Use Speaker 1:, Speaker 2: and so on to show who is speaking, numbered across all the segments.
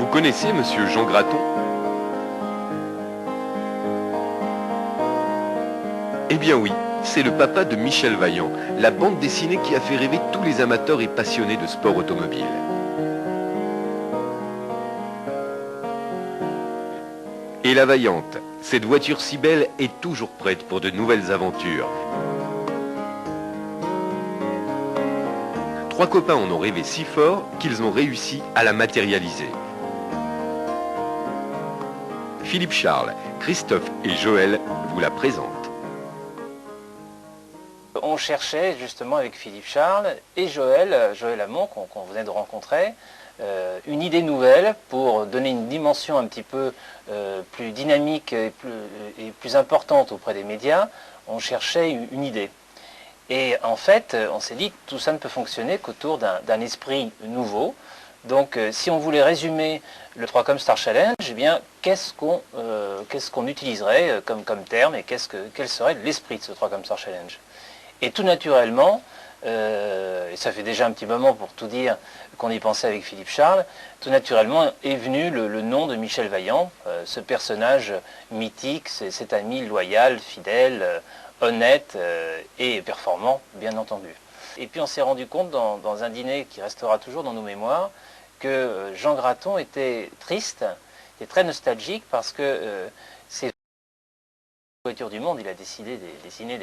Speaker 1: Vous connaissez Monsieur Jean Graton? Eh bien oui, c'est le papa de Michel Vaillant, la bande dessinée qui a fait rêver tous les amateurs et passionnés de sport automobile. Et la Vaillante, cette voiture si belle est toujours prête pour de nouvelles aventures. Trois copains en ont rêvé si fort qu'ils ont réussi à la matérialiser. Philippe Charles, Christophe et Joël vous la présentent.
Speaker 2: On cherchait justement avec Philippe Charles et Joël Hamon, qu'on venait de rencontrer, une idée nouvelle pour donner une dimension un petit peu plus dynamique et plus importante auprès des médias. On cherchait une idée. Et en fait, on s'est dit que tout ça ne peut fonctionner qu'autour d'un esprit nouveau. Donc si on voulait résumer le 3Com Star Challenge, eh bien qu'est-ce qu'on utiliserait comme terme et quel serait l'esprit de ce 3Com Star Challenge? Et tout naturellement, et ça fait déjà un petit moment pour tout dire qu'on y pensait avec Philippe Charles, tout naturellement est venu le nom de Michel Vaillant, ce personnage mythique, cet ami loyal, fidèle, honnête et performant, bien entendu. Et puis on s'est rendu compte dans un dîner qui restera toujours dans nos mémoires que Jean Graton était triste, était très nostalgique parce que c'est la voiture du monde, il a décidé de dessiner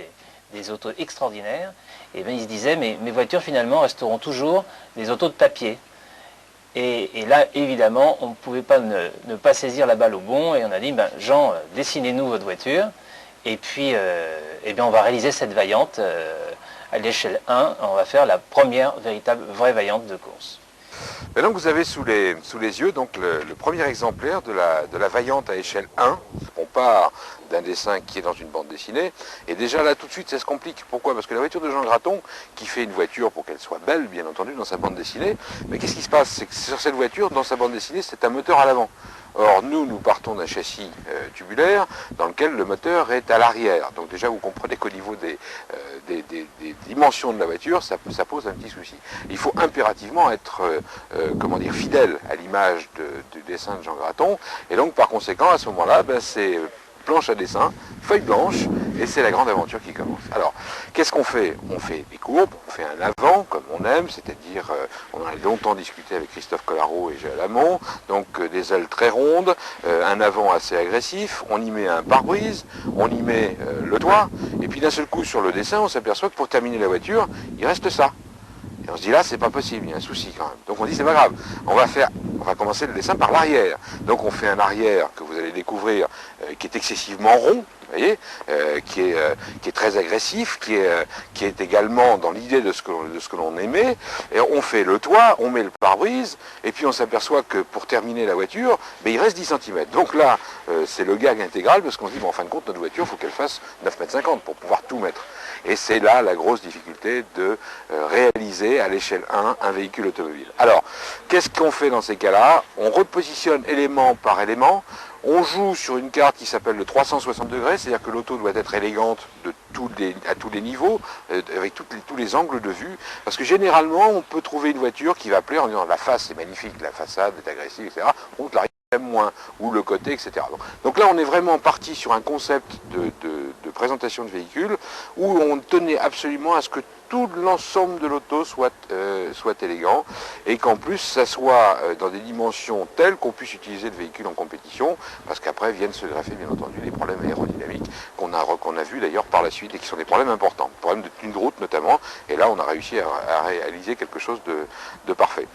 Speaker 2: des autos extraordinaires, et bien il se disait mais mes voitures finalement resteront toujours des autos de papier. Et là évidemment on ne pouvait pas ne pas saisir la balle au bond et on a dit ben, Jean, dessinez-nous votre voiture et puis eh bien, on va réaliser cette Vaillante à l'échelle 1, on va faire la première véritable vraie Vaillante de course.
Speaker 3: Et donc vous avez sous les yeux donc le premier exemplaire de la Vaillante à échelle 1. On part d'un dessin qui est dans une bande dessinée. Et déjà là tout de suite ça se complique. Pourquoi? Parce que la voiture de Jean Graton, qui fait une voiture pour qu'elle soit belle, bien entendu, dans sa bande dessinée, mais qu'est-ce qui se passe? C'est que sur cette voiture, dans sa bande dessinée, c'est un moteur à l'avant. Or, nous partons d'un châssis tubulaire dans lequel le moteur est à l'arrière. Donc déjà, vous comprenez qu'au niveau des dimensions de la voiture, ça pose un petit souci. Il faut impérativement être comment dire, fidèle à l'image du dessin de Jean Graton. Et donc, par conséquent, à ce moment-là, ben, c'est planche à dessin, feuille blanche, et c'est la grande aventure qui commence. Alors, qu'est-ce qu'on fait? On fait des courbes, on fait un avant, comme on aime, c'est-à-dire, on en a longtemps discuté avec Christophe Collaro et Joël Hamon, donc des ailes très rondes, un avant assez agressif, on y met un pare-brise, on y met le toit, et puis d'un seul coup, sur le dessin, on s'aperçoit que pour terminer la voiture, il reste ça. Et on se dit là, c'est pas possible, il y a un souci quand même. Donc on dit, c'est pas grave, on va commencer le dessin par l'arrière. Donc on fait un arrière que vous allez découvrir qui est excessivement rond, vous voyez, qui est très agressif, qui est également dans l'idée de ce que l'on aimait. Et on fait le toit, on met le pare-brise, et puis on s'aperçoit que pour terminer la voiture, ben, il reste 10 cm. Donc là, c'est le gag intégral, parce qu'on se dit, bon, en fin de compte, notre voiture, il faut qu'elle fasse 9,50 m pour pouvoir tout mettre. Et c'est là la grosse difficulté de réaliser à l'échelle 1 un véhicule automobile. Alors, qu'est-ce qu'on fait dans ces cas-là? On repositionne élément par élément. On joue sur une carte qui s'appelle le 360 degrés, c'est-à-dire que l'auto doit être élégante à tous les niveaux, avec tous les angles de vue, parce que généralement, on peut trouver une voiture qui va plaire en disant la face est magnifique, la façade est agressive, etc. Contre l'arrière moins, ou le côté, etc. Donc là, on est vraiment parti sur un concept de présentation de véhicule où on tenait absolument à ce que tout l'ensemble de l'auto soit élégant et qu'en plus ça soit dans des dimensions telles qu'on puisse utiliser le véhicule en compétition, parce qu'après viennent se greffer bien entendu les problèmes aérodynamiques qu'on a vus d'ailleurs par la suite et qui sont des problèmes importants, problèmes de tenue de route notamment, et là on a réussi à réaliser quelque chose de parfait.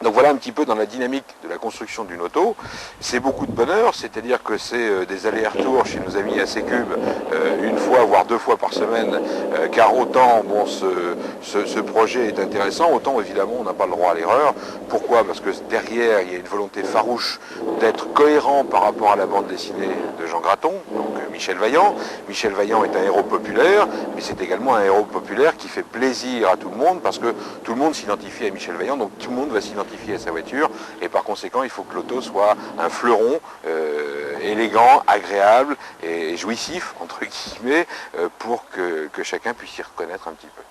Speaker 3: Donc voilà un petit peu dans la dynamique de la construction d'une auto. C'est beaucoup de bonheur, c'est-à-dire que c'est des allers-retours chez nos amis AC Cube une fois, voire 2 fois par semaine, car autant bon, ce projet est intéressant, autant évidemment on n'a pas le droit à l'erreur. Pourquoi? Parce que derrière il y a une volonté farouche d'être cohérent par rapport à la bande dessinée de Jean Graton, donc Michel Vaillant. Michel Vaillant est un héros populaire, mais c'est également un héros populaire qui fait plaisir à tout le monde, parce que tout le monde s'identifie à Michel Vaillant, donc tout le monde va s'identifier à sa voiture, et par conséquent il faut que l'auto soit un fleuron élégant, agréable et jouissif entre guillemets pour que chacun puisse s'y reconnaître un petit peu.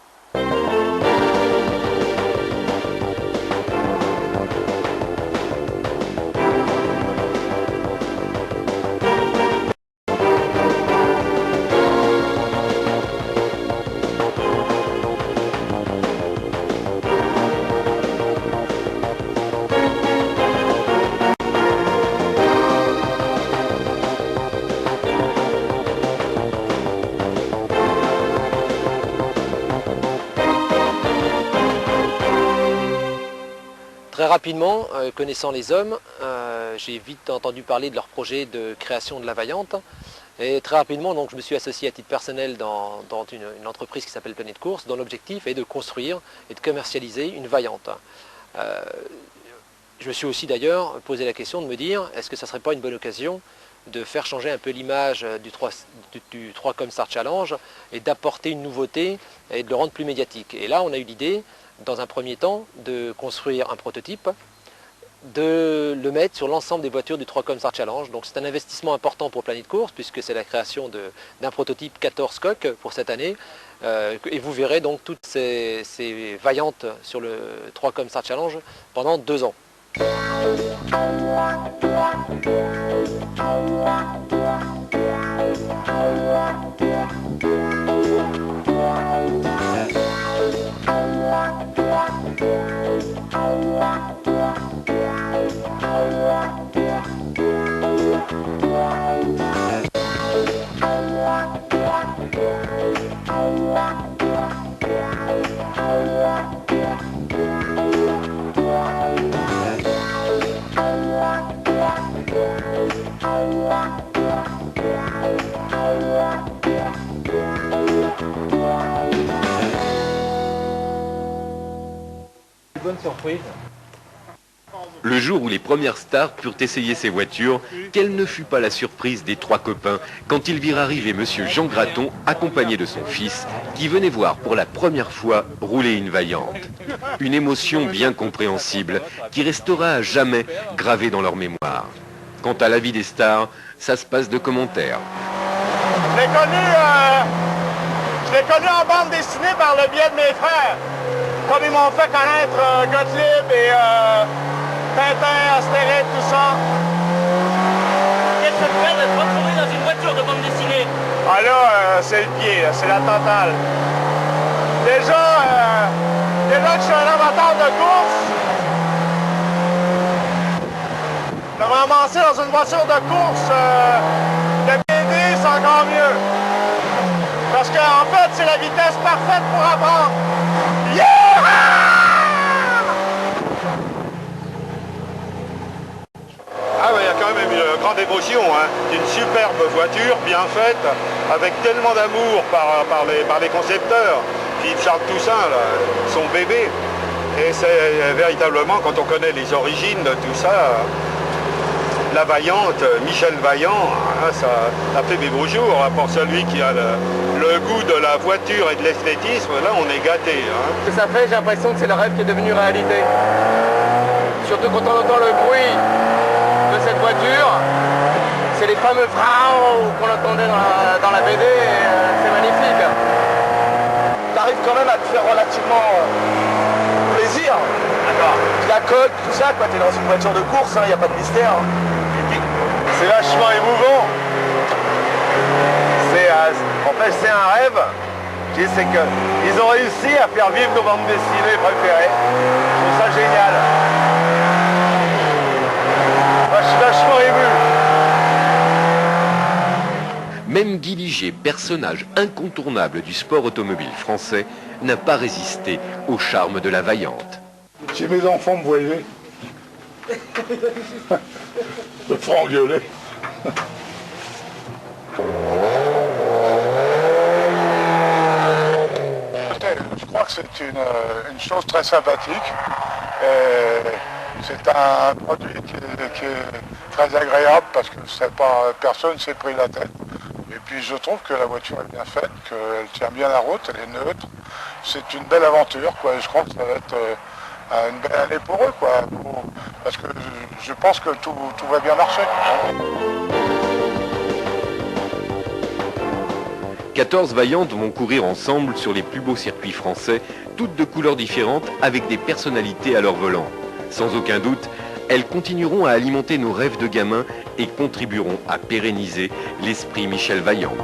Speaker 4: rapidement, connaissant les hommes, j'ai vite entendu parler de leur projet de création de la Vaillante. Et très rapidement, donc, je me suis associé à titre personnel dans une entreprise qui s'appelle Planète Course, dont l'objectif est de construire et de commercialiser une Vaillante. Je me suis aussi d'ailleurs posé la question de me dire, est-ce que ça ne serait pas une bonne occasion de faire changer un peu l'image du 3Com Star Challenge et d'apporter une nouveauté et de le rendre plus médiatique. Et là, on a eu l'idée, dans un premier temps, de construire un prototype, de le mettre sur l'ensemble des voitures du 3Com Star Challenge. Donc c'est un investissement important pour Planète Course, puisque c'est la création d'un prototype 14 coques pour cette année. Et vous verrez donc toutes ces Vaillantes sur le 3Com Star Challenge pendant 2 ans.
Speaker 2: Bonne surprise.
Speaker 1: Le jour où les premières stars purent essayer ces voitures, quelle ne fut pas la surprise des 3 copains quand ils virent arriver monsieur Jean Graton accompagné de son fils qui venait voir pour la première fois rouler une Vaillante. Une émotion bien compréhensible qui restera à jamais gravée dans leur mémoire. Quant à la vie des stars, ça se passe de commentaires.
Speaker 5: Je l'ai connu en bande dessinée par le biais de mes frères. Comme ils m'ont fait connaître Gottlieb et Tintin, Astérix, tout ça.
Speaker 6: Qu'est-ce que ça te fait de te retrouver dans une voiture de bande dessinée?
Speaker 5: Ah là, c'est le pied, c'est la totale. Déjà que je suis un amateur de course, de me ramasser dans une voiture de course de BD, c'est encore mieux. Parce qu'en fait, c'est la vitesse parfaite pour apprendre. Yeah!
Speaker 7: Ah oui, il y a quand même une grande émotion, hein. Une superbe voiture, bien faite, avec tellement d'amour par les concepteurs. Philippe Charles Toussaint, là, son bébé. Et c'est véritablement, quand on connaît les origines de tout ça, la Vaillante, Michel Vaillant, ça fait des beaux jours, hein, pour celui qui a le goût de la voiture et de l'esthétisme. Là, on est gâté. Hein.
Speaker 8: Ce que ça fait, j'ai l'impression que c'est le rêve qui est devenu réalité. Surtout quand on entend le bruit de cette voiture, c'est les fameux frau qu'on entendait dans la BD, c'est magnifique.
Speaker 5: T'arrives quand même à te faire relativement plaisir.
Speaker 8: D'accord.
Speaker 5: La coque, tout ça, quoi, t'es dans une voiture de course, il n'y a pas de mystère. C'est vachement émouvant. En fait, c'est un rêve. C'est qu'ils ont réussi à faire vivre nos bandes dessinées préférées. Je trouve ça génial. Moi, je suis vachement ému.
Speaker 1: Même Guy Ligier, personnage incontournable du sport automobile français, n'a pas résisté au charme de la Vaillante.
Speaker 7: Si mes enfants me voyaient, je me ferais engueuler. Je crois que c'est une chose très sympathique. C'est un produit qui est très agréable parce que personne ne s'est pris la tête. Et puis je trouve que la voiture est bien faite, qu'elle tient bien la route, elle est neutre. C'est une belle aventure, quoi. Et je crois que ça va être une belle année pour eux, quoi. Parce que je pense que tout va bien marcher.
Speaker 1: 14 Vaillantes vont courir ensemble sur les plus beaux circuits français, toutes de couleurs différentes, avec des personnalités à leur volant. Sans aucun doute, elles continueront à alimenter nos rêves de gamins et contribueront à pérenniser l'esprit Michel Vaillant.